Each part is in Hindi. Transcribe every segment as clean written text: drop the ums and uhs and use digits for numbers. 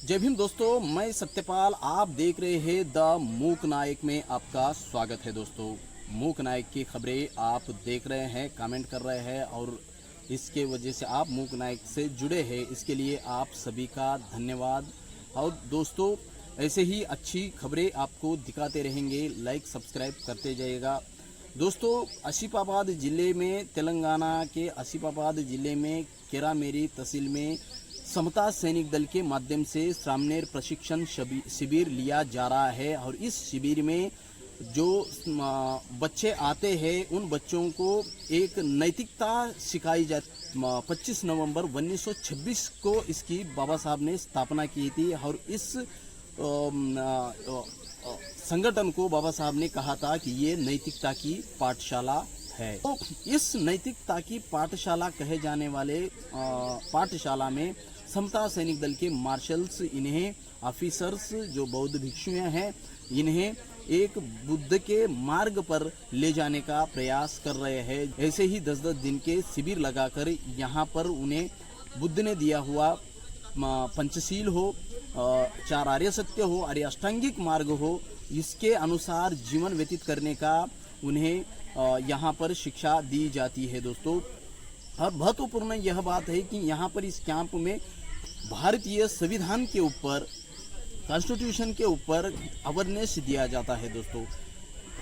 जय भीम दोस्तों, मैं सत्यपाल। आप देख रहे हैं द मूक नायक में आपका स्वागत है। दोस्तों, मूक नायक की खबरें आप देख रहे हैं, कमेंट कर रहे हैं और इसके वजह से आप मूक नायक से जुड़े हैं, इसके लिए आप सभी का धन्यवाद। और दोस्तों, ऐसे ही अच्छी खबरें आपको दिखाते रहेंगे, लाइक सब्सक्राइब करते जाइएगा। दोस्तों, आसिफाबाद ज़िले में, तेलंगाना के आसिफाबाद ज़िले में केरामेरी तहसील में समता सैनिक दल के माध्यम से सामनेर प्रशिक्षण शिविर लिया जा रहा है। और इस शिविर में जो बच्चे आते हैं उन बच्चों को एक नैतिकता सिखाई जाती। 25 नवंबर 1926 को इसकी बाबा साहब ने स्थापना की थी और इस संगठन को बाबा साहब ने कहा था कि ये नैतिकता की पाठशाला है। तो इस नैतिकता की पाठशाला कहे जाने वाले पाठशाला में समता सैनिक दल के मार्शल्स, इन्हें ऑफिसर्स जो बौद्ध भिक्षु हैं, इन्हें एक बुद्ध के मार्ग पर ले जाने का प्रयास कर रहे हैं। ऐसे ही 10-10 दिन के शिविर लगाकर यहाँ पर उन्हें बुद्ध ने दिया हुआ पंचशील हो, 4 आर्य सत्य हो, आर्य अष्टांगिक मार्ग हो, इसके अनुसार जीवन व्यतीत करने का उन्हें यहाँ पर शिक्षा दी जाती है। दोस्तों, और महत्वपूर्ण यह बात है कि यहाँ पर इस कैंप में भारतीय संविधान के ऊपर, कॉन्स्टिट्यूशन के ऊपर अवेयरनेस दिया जाता है। दोस्तों,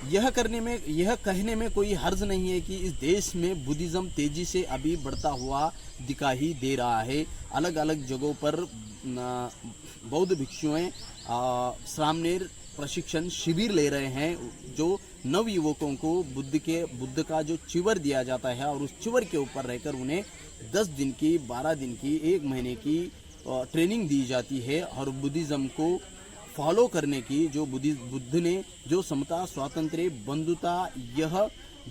यह कहने में कोई हर्ज नहीं है कि इस देश में बुद्धिज्म तेजी से अभी बढ़ता हुआ दिखाई दे रहा है। अलग अलग जगहों पर बौद्ध भिक्षुएं सामनेर प्रशिक्षण शिविर ले रहे हैं, जो नव युवकों को बुद्ध का जो चिवर दिया जाता है और उस चिवर के ऊपर रहकर उन्हें 10 दिन की, 12 दिन की, 1 महीने की ट्रेनिंग दी जाती है। और बुद्धिज्म को फॉलो करने की, जो बुद्ध ने जो समता, स्वातंत्र्य, बंधुता यह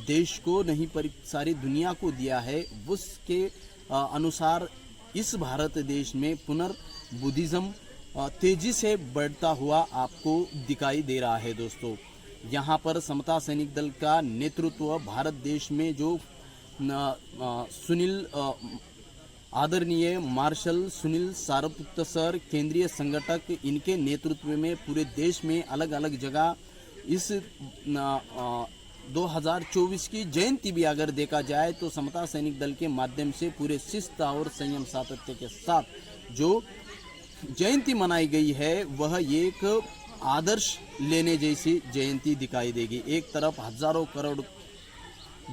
देश को नहीं पर सारी दुनिया को दिया है, उसके अनुसार इस भारत देश में पुनर्बुद्धिज्म तेजी से बढ़ता हुआ आपको दिखाई दे रहा है। दोस्तों, यहाँ पर समता सैनिक दल का नेतृत्व भारत देश में जो आदरणीय मार्शल सुनील सारपुत सर, केंद्रीय संगठक, इनके नेतृत्व में पूरे देश में अलग अलग जगह इस 2024 की जयंती भी अगर देखा जाए तो समता सैनिक दल के माध्यम से पूरे शिस्त और संयम सातत्य के साथ जो जयंती मनाई गई है, वह एक आदर्श लेने जैसी जयंती दिखाई देगी। एक तरफ हजारों करोड़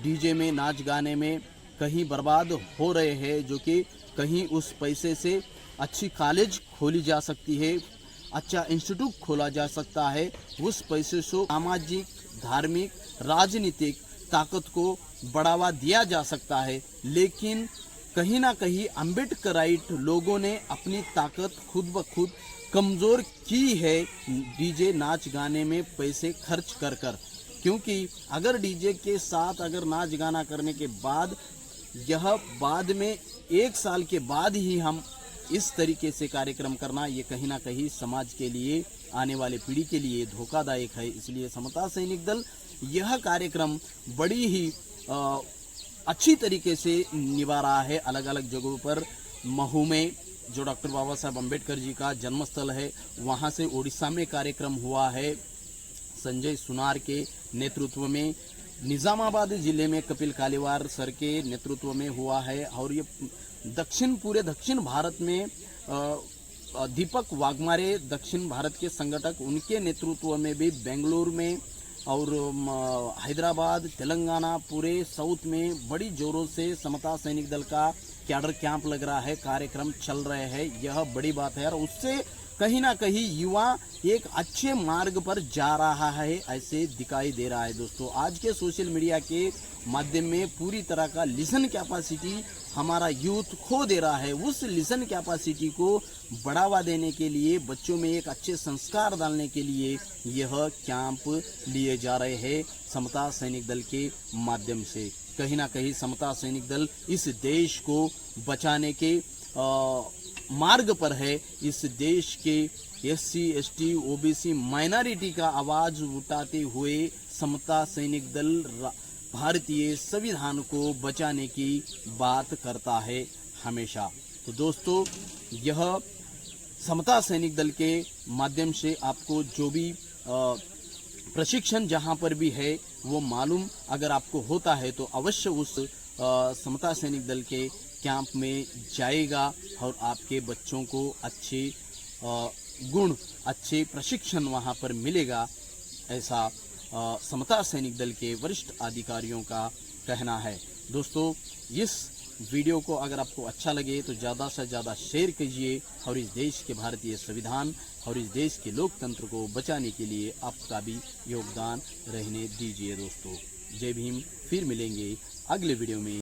डीजे में, नाच गाने में कहीं बर्बाद हो रहे हैं, जो कि कहीं उस पैसे से अच्छी कॉलेज खोली जा सकती है, अच्छा इंस्टीट्यूट खोला जा सकता है। उस पैसे से सामाजिक, धार्मिक, राजनीतिक ताकत को बढ़ावा दिया जा सकता है। लेकिन कहीं ना कहीं अम्बेडकराइट लोगों ने अपनी ताकत खुद ब खुद कमज़ोर की है डीजे नाच गाने में पैसे खर्च कर कर। क्योंकि अगर डीजे के साथ अगर नाच गाना करने के बाद यह बाद में 1 साल के बाद ही हम इस तरीके से कार्यक्रम करना, ये कहीं ना कहीं समाज के लिए, आने वाले पीढ़ी के लिए धोखादायक है। इसलिए समता सैनिक दल यह कार्यक्रम बड़ी ही अच्छी तरीके से निभा रहा है। अलग अलग जगहों पर महू में जो डॉक्टर बाबा साहब अम्बेडकर जी का जन्मस्थल है, वहाँ से उड़ीसा में कार्यक्रम हुआ है संजय सुनार के नेतृत्व में। निज़ामाबाद ज़िले में कपिल कालीवार सर के नेतृत्व में हुआ है। और ये पूरे दक्षिण भारत में दीपक वाघमारे, दक्षिण भारत के संगठक, उनके नेतृत्व में भी बेंगलुरु में और हैदराबाद, तेलंगाना, पूरे साउथ में बड़ी जोरों से समता सैनिक दल का कैडर कैंप लग रहा है, कार्यक्रम चल रहे हैं। यह बड़ी बात है और उससे कहीं ना कहीं युवा एक अच्छे मार्ग पर जा रहा है, ऐसे दिखाई दे रहा है। दोस्तों, आज के सोशल मीडिया के माध्यम में पूरी तरह का लिसन कैपेसिटी हमारा यूथ खो दे रहा है। उस लिसन कैपेसिटी को बढ़ावा देने के लिए, बच्चों में एक अच्छे संस्कार डालने के लिए यह कैंप लिए जा रहे हैं समता सैनिक दल के माध्यम से। कहीं ना कहीं समता सैनिक दल इस देश को बचाने के मार्ग पर है। इस देश के SC, ST, OBC माइनॉरिटी का आवाज उठाते हुए समता सैनिक दल भारतीय संविधान को बचाने की बात करता है हमेशा। तो दोस्तों, यह समता सैनिक दल के माध्यम से आपको जो भी प्रशिक्षण जहाँ पर भी है वो मालूम अगर आपको होता है तो अवश्य उस समता सैनिक दल के कैंप में जाएगा और आपके बच्चों को अच्छे गुण, अच्छे प्रशिक्षण वहाँ पर मिलेगा, ऐसा समता सैनिक दल के वरिष्ठ अधिकारियों का कहना है। दोस्तों, इस वीडियो को अगर आपको अच्छा लगे तो ज़्यादा से ज़्यादा शेयर कीजिए और इस देश के भारतीय संविधान और इस देश के लोकतंत्र को बचाने के लिए आपका भी योगदान रहने दीजिए। दोस्तों, जय भीम। फिर मिलेंगे अगले वीडियो में।